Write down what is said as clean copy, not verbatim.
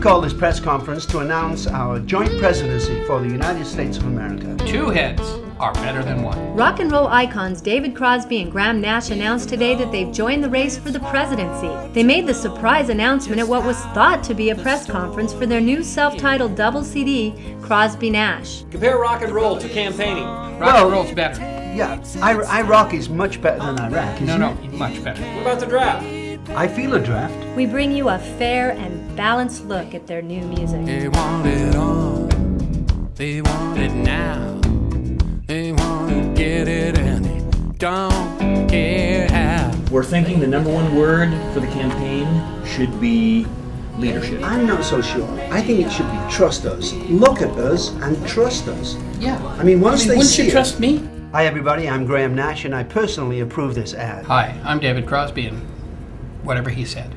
call this press conference to announce our joint presidency for the United States of America. Two heads are better than one. Rock and roll icons David Crosby and Graham Nash announced today that they've joined the race for the presidency. They made the surprise announcement at what was thought to be a press conference for their new self-titled double CD, Crosby Nash. Compare rock and roll to campaigning. Rock and roll's better. Yeah, Iraq is much better than Iraq, isn't No, it? much better. What about the draft? I feel a draft. We bring you a fair and balanced look at their new music. They want it all, they want it now. They want to get it and they don't care how. We're thinking the number one word for the campaign should be leadership. I'm not so sure. I think it should be trust us. Look at us and trust us. Yeah. I mean, once they wouldn't see you it- trust me? Hi everybody, I'm Graham Nash and I personally approve this ad. Hi, I'm David Crosby and whatever he said.